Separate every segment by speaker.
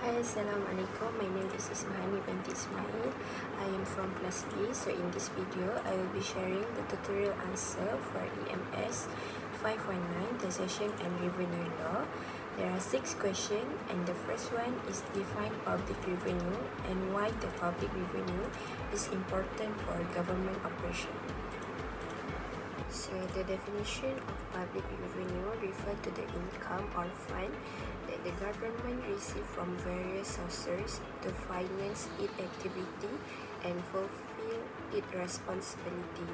Speaker 1: Hi, Assalamualaikum. My name is Ismahani binti Ismail. I am from class B. So in this video, I will be sharing the tutorial answer for EMS519 Taxation and Revenue Law. There are 6 questions, and the first one is define public revenue and why the public revenue is important for government operation. So the definition of public revenue refers to the income or fund that the government receives from various sources to finance its activity and fulfill its responsibility.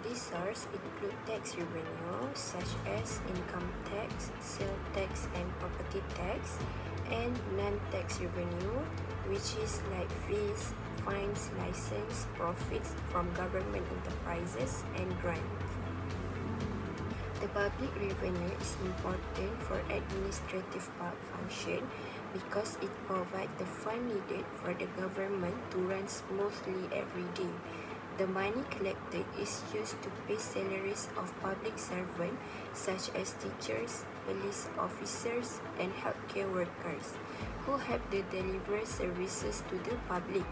Speaker 1: These sources include tax revenue such as income tax, sales tax and property tax, and non-tax revenue which is like fees, fines, license, profits from government enterprises and grants. The public revenue is important for administrative function because it provides the fund needed for the government to run smoothly every day. The money collected is used to pay salaries of public servants such as teachers, police officers, and healthcare workers who help to deliver services to the public.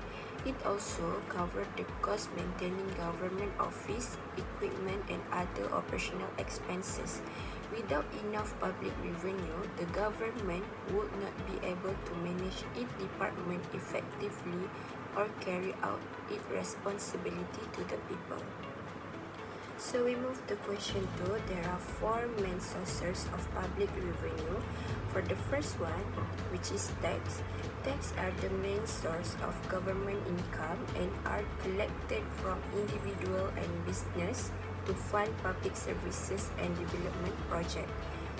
Speaker 1: It also covers the cost maintaining government office, equipment, and other operational expenses. Without enough public revenue, the government would not be able to manage its department effectively or carry out its responsibility to the people. So we move to question 2. There are 4 main sources of public revenue. For the first one, which is tax. Tax are the main source of government income and are collected from individual and business to fund public services and development projects.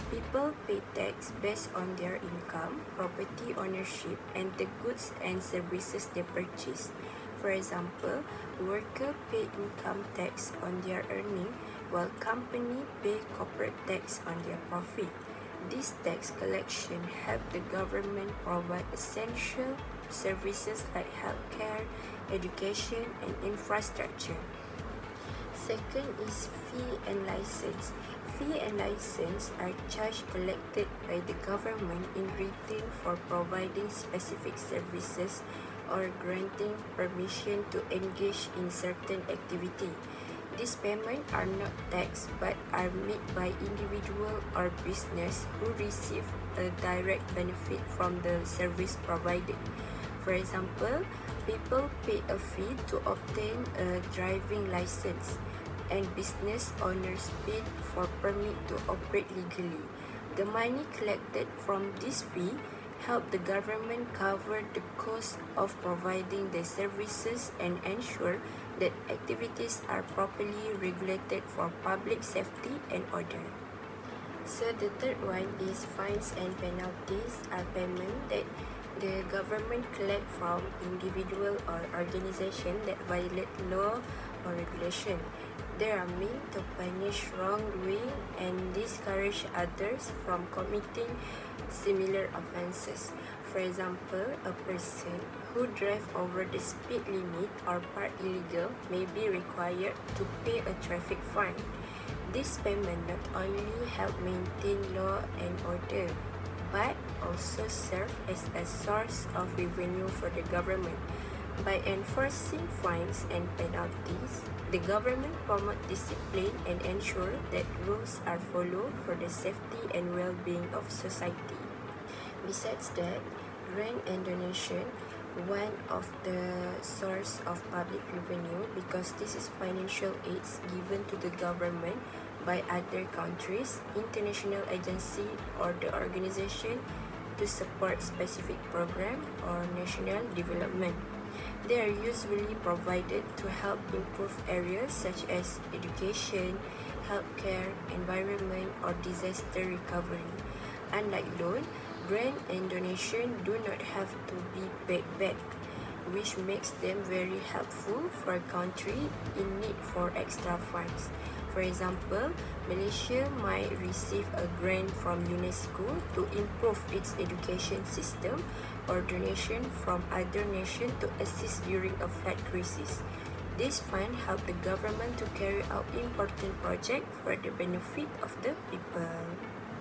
Speaker 1: People pay tax based on their income, property ownership, and the goods and services they purchase. For example, workers pay income tax on their earning, while companies pay corporate tax on their profit. This tax collection helps the government provide essential services like healthcare, education, and infrastructure. Second is fee and license. Fee and license are charges collected by the government in return for providing specific services or granting permission to engage in certain activity. These payments are not taxed but are made by individual or business who receive a direct benefit from the service provided. For example, people pay a fee to obtain a driving license, and business owners pay for permit to operate legally. The money collected from this fee help the government cover the cost of providing the services and ensure that activities are properly regulated for public safety and order. So the third one is fines and penalties are payment that the government collect from individual or organization that violate law or regulation. They are meant to punish wrongdoing and discourage others from committing similar offenses. For example, a person who drives over the speed limit or park illegal may be required to pay a traffic fine. This payment not only help maintain law and order, but also serve as a source of revenue for the government. By enforcing fines and penalties, the government promotes discipline and ensure that rules are followed for the safety and well-being of society. Besides that, grant and donation, one of the source of public revenue because this is financial aids given to the government by other countries, international agency, or the organization to support specific program or national development. They are usually provided to help improve areas such as education, healthcare, environment, or disaster recovery. Unlike loan, grant and donation do not have to be paid back, which makes them very helpful for a country in need for extra funds. For example, Malaysia might receive a grant from UNESCO to improve its education system or donation from other nations to assist during a flood crisis. This fund helps the government to carry out important projects for the benefit of the people.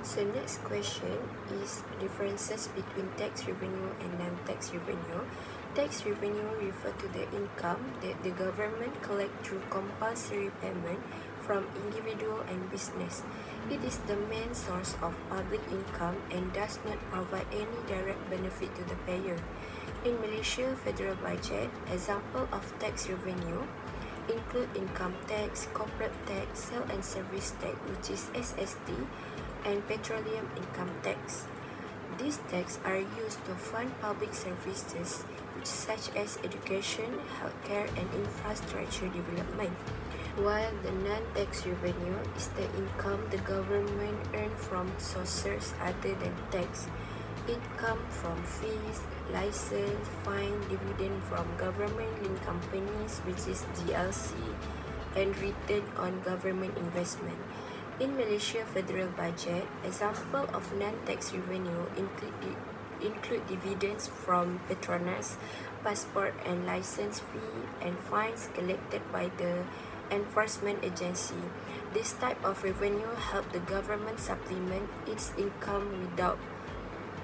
Speaker 1: So next question is differences between tax revenue and non-tax revenue. Tax revenue refer to the income that the government collect through compulsory payment from individual and business. It is the main source of public income and does not provide any direct benefit to the payer. In Malaysia federal budget, example of tax revenue include income tax, corporate tax, sale and service tax, which is SST, and petroleum income tax. These taxes are used to fund public services such as education, healthcare, and infrastructure development, while the non-tax revenue is the income the government earns from sources other than tax. It comes from fees, license, fine, dividend from government-linked companies, which is GLC, and return on government investment. In Malaysia federal budget, example of non-tax revenue include dividends from Petronas, passport and license fee, and fines collected by the enforcement agency. This type of revenue help the government supplement its income without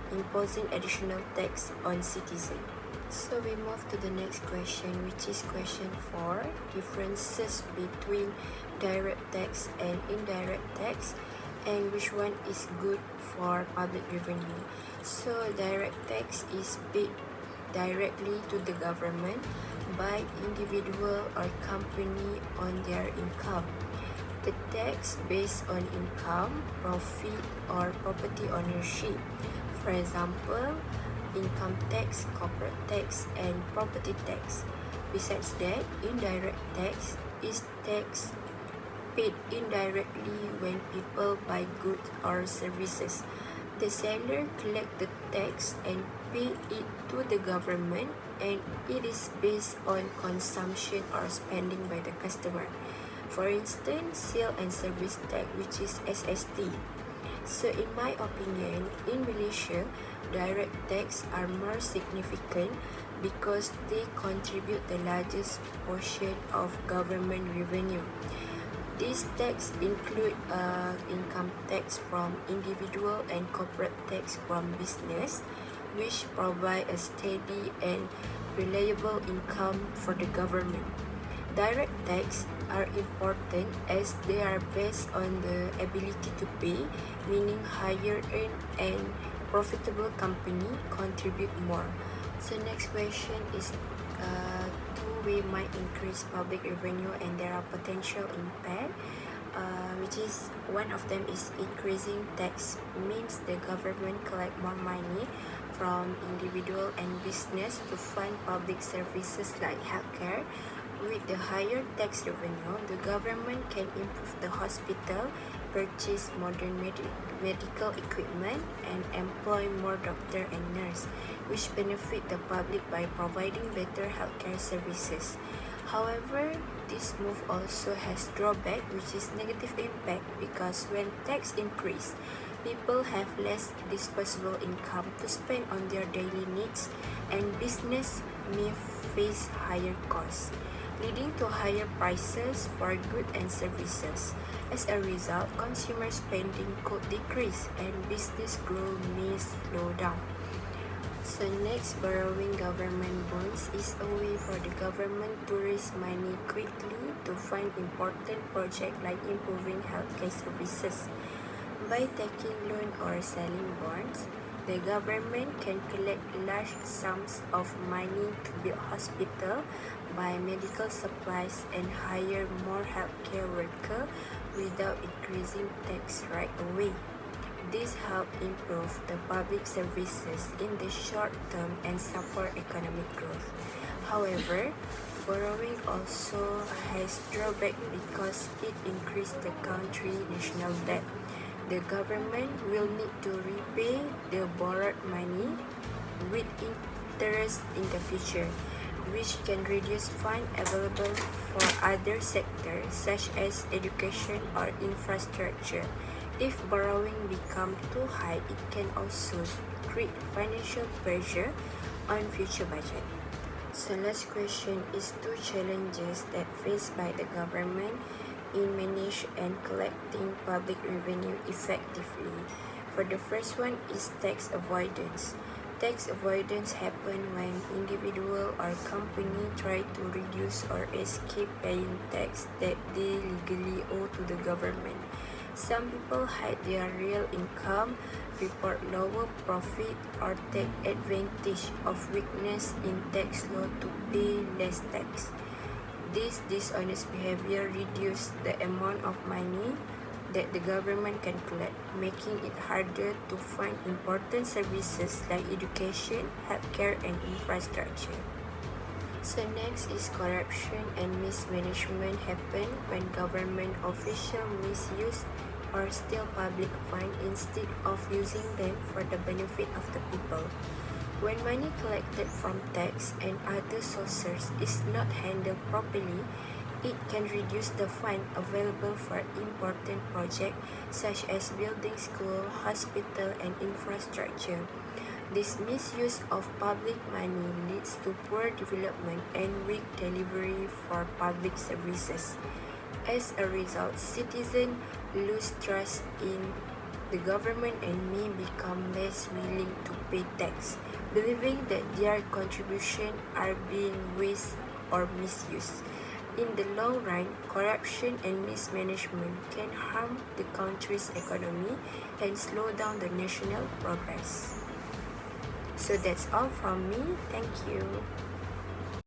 Speaker 1: imposing additional tax on citizens. So we move to the next question, which is question 4, differences between direct tax and indirect tax, and which one is good for public revenue. So direct tax is paid directly to the government by individual or company on their income. The tax based on income, profit, or property ownership. For example, income tax, corporate tax, and property tax. Besides that, indirect tax is tax paid indirectly when people buy goods or services. The seller collects the tax and pay it to the government, and it is based on consumption or spending by the customer. For instance, sale and service tax, which is SST. So in my opinion, in Malaysia, direct tax are more significant because they contribute the largest portion of government revenue. These tax include income tax from individual and corporate tax from business, which provide a steady and reliable income for the government. Direct tax are important as they are based on the ability to pay, meaning higher earned and profitable company contribute more. So next question is two-way might increase public revenue and there are potential impact, which is one of them is increasing tax means the government collect more money from individual and business to fund public services like healthcare. With the higher tax revenue, the government can improve the hospital, purchase modern medical equipment, and employ more doctor and nurse, which benefit the public by providing better healthcare services. However, this move also has drawback, which is negative impact, because when tax increase, people have less disposable income to spend on their daily needs, and business may face higher costs, leading to higher prices for goods and services. As a result, consumer spending could decrease and business growth may slow down. So next, borrowing government bonds is a way for the government to raise money quickly to fund important projects like improving healthcare services. By taking loan or selling bonds, the government can collect large sums of money to build hospitals, buy medical supplies, and hire more healthcare workers without increasing tax right away. This helps improve the public services in the short term and support economic growth. However, borrowing also has drawback because it increases the country's national debt. The government will need to repay the borrowed money with interest in the future, which can reduce funds available for other sectors such as education or infrastructure. If borrowing becomes too high, it can also create financial pressure on future budget. So last question is two challenges that faced by the government in managing and collecting public revenue effectively. For the first one is tax avoidance. Tax avoidance happens when individual or company try to reduce or escape paying tax that they legally owe to the government. Some people hide their real income, report lower profit, or take advantage of weakness in tax law to pay less tax. This dishonest behavior reduces the amount of money that the government can collect, making it harder to fund important services like education, healthcare, and infrastructure. So next is corruption and mismanagement happen when government officials misuse or steal public funds instead of using them for the benefit of the people. When money collected from tax and other sources is not handled properly, it can reduce the fund available for important projects such as building school, hospital, and infrastructure. This misuse of public money leads to poor development and weak delivery for public services. As a result, citizens lose trust in the government and may become less willing to pay tax, believing that their contributions are being wasted or misused. In the long run, corruption and mismanagement can harm the country's economy and slow down the national progress. So that's all from me. Thank you.